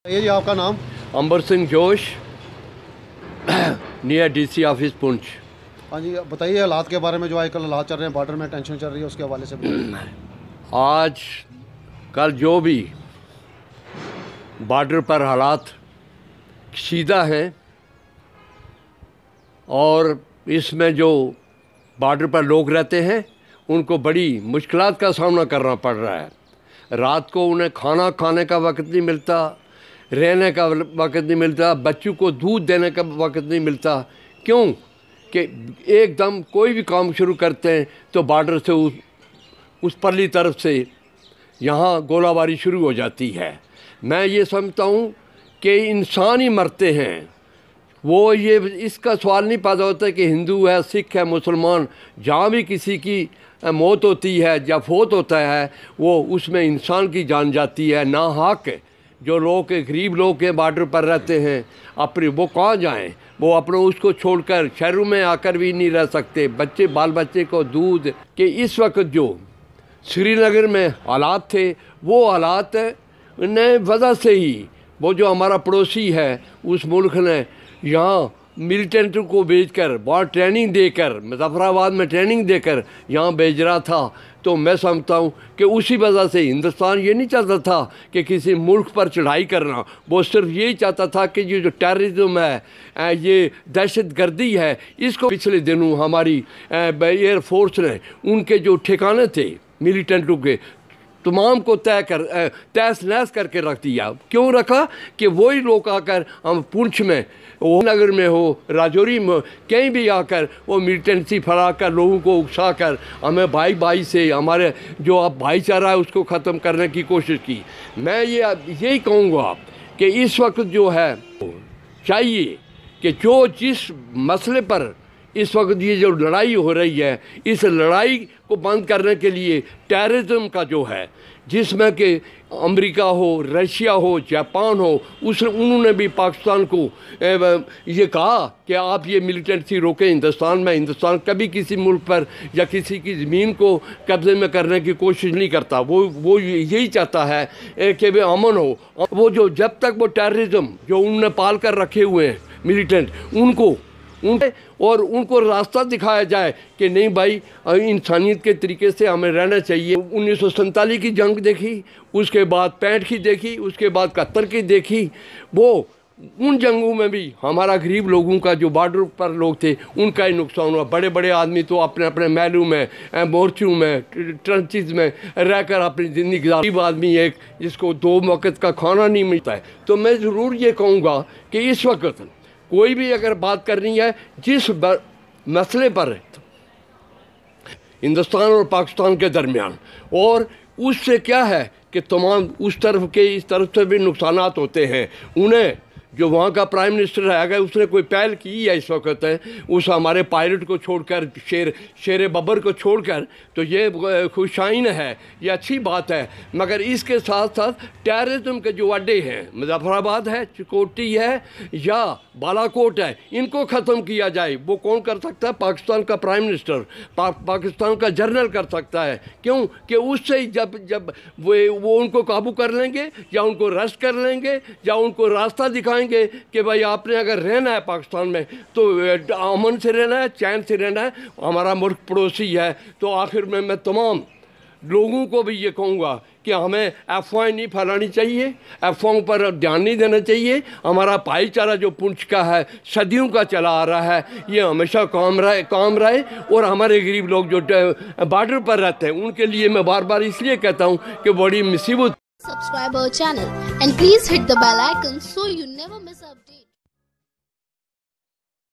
ये जी आपका नाम? अंबर सिंह जोश, नियर डीसी ऑफिस पुंछ। हाँ जी, बताइए हालात के बारे में, जो आजकल हालात चल रहे हैं, बॉर्डर में टेंशन चल रही है, उसके हवाले से बताइए। आज कल जो भी बॉर्डर पर हालात कशीदा हैं और इसमें जो बॉर्डर पर लोग रहते हैं उनको बड़ी मुश्किलात का सामना करना पड़ रहा है। रात को उन्हें खाना खाने का वक्त नहीं मिलता, रहने का वक्त नहीं मिलता, बच्चों को दूध देने का वक्त नहीं मिलता। क्यों कि एकदम कोई भी काम शुरू करते हैं तो बॉर्डर से उस परली तरफ से यहाँ गोलाबारी शुरू हो जाती है। मैं ये समझता हूँ कि इंसान ही मरते हैं, वो ये इसका सवाल नहीं पैदा होता कि हिंदू है, सिख है, मुसलमान। जहाँ भी किसी की मौत होती है या फोत होता है वो उसमें इंसान की जान जाती है। ना हक जो लोग गरीब लोग के बॉर्डर पर रहते हैं अपने वो कहाँ जाएं? वो अपने उसको छोड़कर शहरों में आकर भी नहीं रह सकते। बच्चे बाल बच्चे को दूध के इस वक्त जो श्रीनगर में हालात थे वो हालात ने वजह से ही वो जो हमारा पड़ोसी है उस मुल्क ने यहाँ मिलिटेंट को भेजकर बहुत ट्रेनिंग देकर मुजफ्फराबाद में ट्रेनिंग देकर यहाँ भेज रहा था। तो मैं समझता हूँ कि उसी वजह से हिंदुस्तान ये नहीं चाहता था कि किसी मुल्क पर चढ़ाई करना, वो सिर्फ यही चाहता था कि ये जो टेररिज्म है, ये दहशत गर्दी है, इसको पिछले दिनों हमारी एयर फोर्स ने उनके जो ठिकाने थे मिलिटेंटों के तमाम को तहस नहस करके रख दिया। क्यों रखा? कि वही लोग आकर हम पुंछ में वो नगर में हो, राजौरी में, कहीं भी आकर वो मिलिटेंसी फैला कर लोगों को उकसा कर हमें भाई भाई से हमारे जो अब भाईचारा है उसको ख़त्म करने की कोशिश की। मैं यही कहूँगा कि इस वक्त जो है चाहिए कि जो जिस मसले पर इस वक्त ये जो लड़ाई हो रही है, इस लड़ाई को बंद करने के लिए टेररिज्म का जो है, जिसमें कि अमेरिका हो, रशिया हो, जापान हो, उन्होंने भी पाकिस्तान को ये कहा कि आप ये मिलिटेंसी रोकें हिंदुस्तान में। हिंदुस्तान कभी किसी मुल्क पर या किसी की ज़मीन को कब्ज़े में करने की कोशिश नहीं करता। वो यही चाहता है कि वे अमन हो। वो जो जब तक वो टेररिज्म जो उन्होंने पाल कर रखे हुए हैं मिलिटेंट, उनको रास्ता दिखाया जाए कि नहीं भाई इंसानियत के तरीके से हमें रहना चाहिए। 1947 की जंग देखी, उसके बाद 65 की देखी, उसके बाद 71 की देखी। वो उन जंगों में भी हमारा गरीब लोगों का जो बॉर्डर पर लोग थे उनका ही नुकसान हुआ। बड़े बड़े आदमी तो अपने अपने महलों में, मोर्चों में, ट्रंचेस में रहकर अपनी ज़िंदगी गुजारते। गरीब आदमी एक जिसको 2 वक्त का खाना नहीं मिलता है। तो मैं ज़रूर ये कहूँगा कि इस वक्त कोई भी अगर बात करनी है जिस मसले पर हिंदुस्तान और पाकिस्तान के दरमियान, और उससे क्या है कि तमाम उस तरफ के इस तरफ से भी नुकसानात होते हैं। उन्हें जो वहाँ का प्राइम मिनिस्टर है अगर उसने कोई पहल की है इस वक्त है उस हमारे पायलट को छोड़कर, शेर बब्बर को छोड़कर, तो ये खुशाइन है, ये अच्छी बात है। मगर इसके साथ साथ टेररिज्म के जो अड्डे हैं, मुजफ्फराबाद है, चिकोटी है या बालाकोट है, इनको ख़त्म किया जाए। वो कौन कर सकता है? पाकिस्तान का प्राइम मिनिस्टर, पाकिस्तान का जनरल कर सकता है। क्यों कि उससे ही जब वो उनको काबू कर लेंगे या उनको अरेस्ट कर लेंगे या उनको रास्ता दिखाएंगे कि भाई आपने अगर रहना है पाकिस्तान में तो अमन से रहना है, चैन से रहना है, हमारा मुल्क पड़ोसी है। तो आखिर में मैं तमाम लोगों को भी ये कहूँगा कि हमें अफवाहें नहीं फैलानी चाहिए, अफवाहों पर ध्यान नहीं देना चाहिए। हमारा भाईचारा जो पुंछ का है, सदियों का चला आ रहा है, ये हमेशा काम रहे। और हमारे गरीब लोग जो बॉर्डर पर रहते हैं उनके लिए मैं बार बार इसलिए कहता हूँ कि बड़ी मुसीबत। Subscribe our channel and please hit the bell icon so you never miss an update.